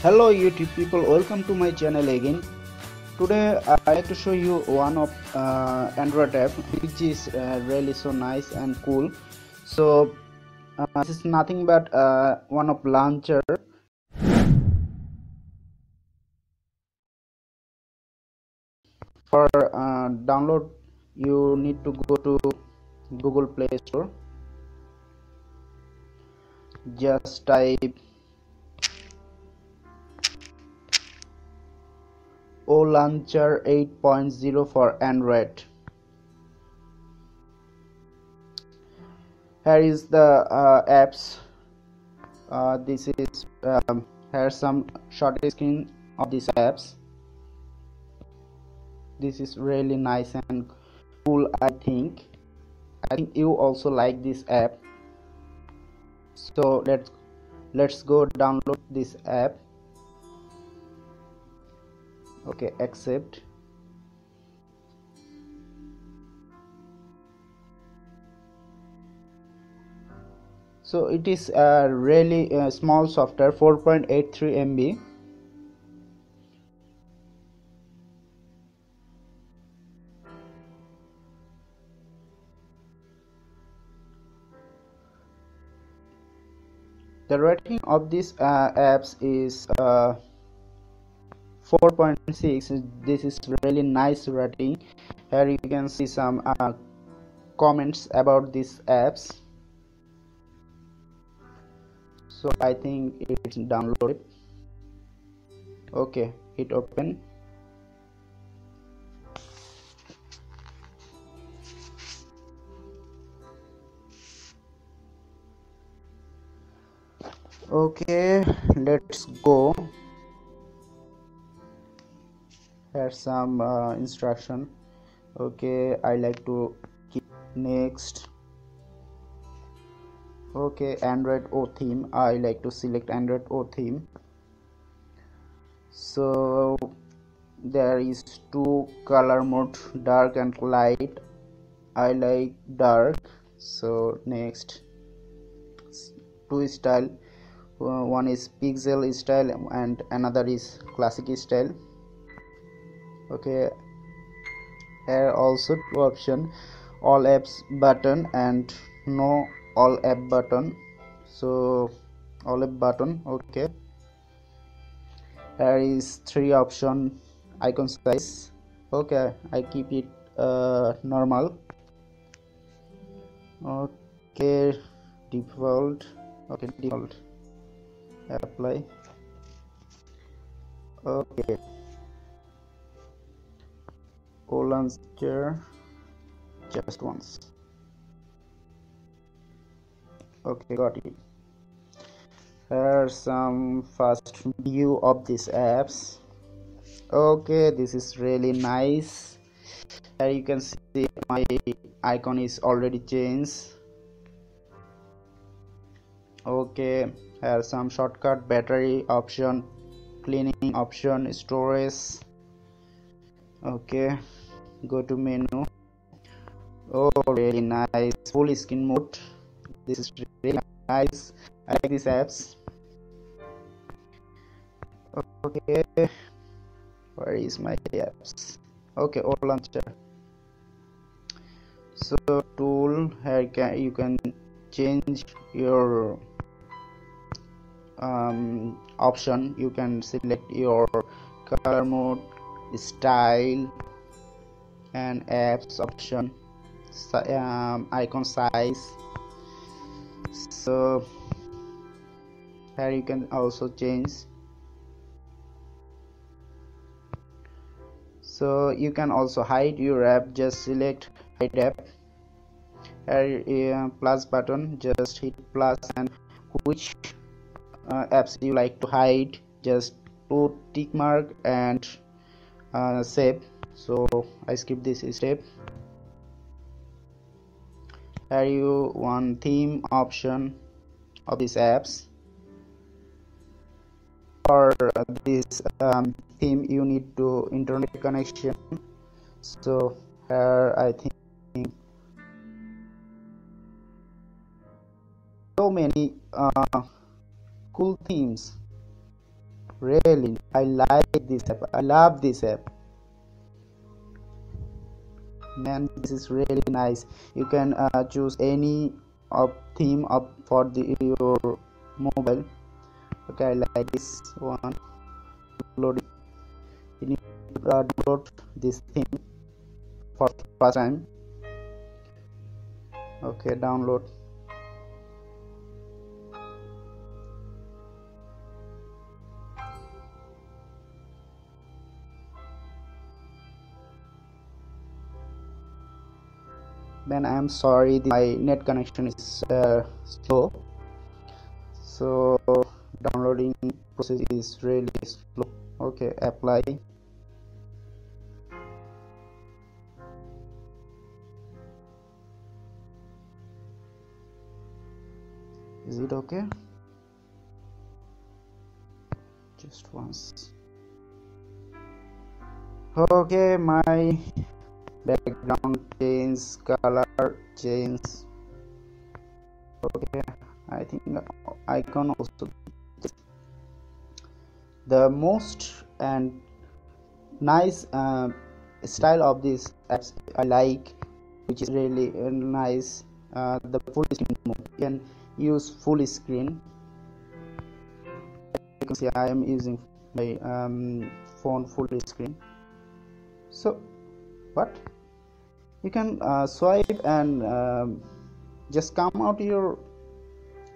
Hello YouTube people, welcome to my channel again. Today I like to show you one of Android app which is really so nice and cool. So this is nothing but one of launcher. For download you need to go to Google Play Store. Just type O Launcher 8.0 for Android. Here is the apps. This is here's some short screen of these apps. This is really nice and cool. I think you also like this app. So let's go download this app. Okay, accept. So it is a really small software, 4.83 MB. The rating of these apps is 4.6. This is really nice rating. Here you can see some comments about these apps. So I think it's downloaded. Okay, hit open. Okay, let's go. Here's some instruction. Okay, I like to keep next. Okay, Android O theme. I like to select Android O theme. So there is two color mode, dark and light. I like dark. So next, two style. One is pixel style and another is classic style. Okay, here also two option, all apps button and no all app button. So all app button. Okay, here is three option, icon size. Okay, I keep it normal. Okay, default. Okay, default. Apply. Okay, O Launcher just once. Okay, got it. Here's some fast view of these apps. Okay, this is really nice. Here you can see my icon is already changed. Okay, here's some shortcut, battery option, cleaning option, storage. Okay, go to menu. Oh, really nice. Full screen mode. This is really nice. I like these apps. Okay, where is my apps? Okay, O Launcher. So tool, here you can change your option. You can select your color mode, style, and apps option, icon size. So here you can also change. So you can also hide your app. Just select hide app. Here plus button, just hit plus, and which apps you like to hide, just put tick mark and save. So I skip this step. Here you want theme option of these apps. For this theme you need to internet connection. So here I think so many cool themes. Really, I like this app. I love this app. Man, this is really nice. You can choose any of theme up for your mobile. Okay, I like this one. Load it. You need to download this theme for first time. Okay, download. Then I am sorry, my net connection is slow, so downloading process is really slow. Okay, apply. Is it okay? Just once. Okay, my background change, color change. Okay, I think icon also. The most and nice style of this apps I like, which is really nice, the full screen mode. You can use full screen. You can see I am using my phone full screen. So what you can swipe and just come out your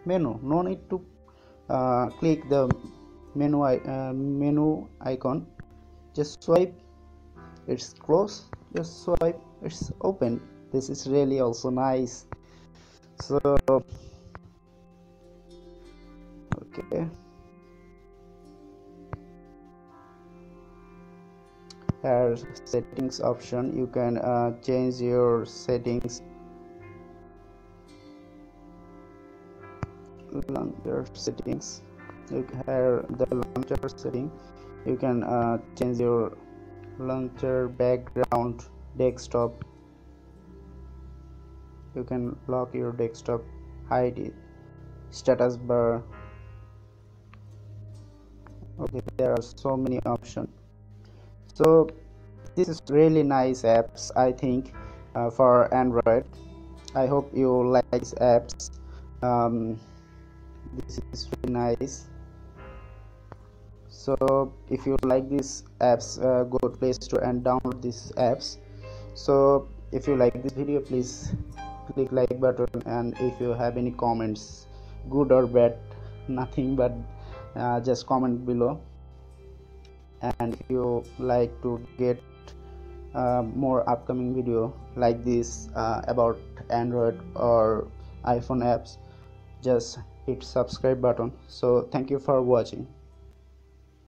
menu. No need to click the menu icon. Just swipe, it's closed. Just swipe, it's open. This is really also nice. So okay, here settings option, you can change your settings. Launcher settings, you have the launcher setting. You can change your launcher background, desktop. You can lock your desktop, hide it, status bar. Okay, there are so many options. So this is really nice apps, I think, for Android. I hope you like these apps. This is really nice. So if you like these apps, go to Play Store and download these apps. So if you like this video, please click like button, and if you have any comments, good or bad, nothing but just comment below. And if you like to get more upcoming video like this about Android or iPhone apps, just hit subscribe button. So thank you for watching.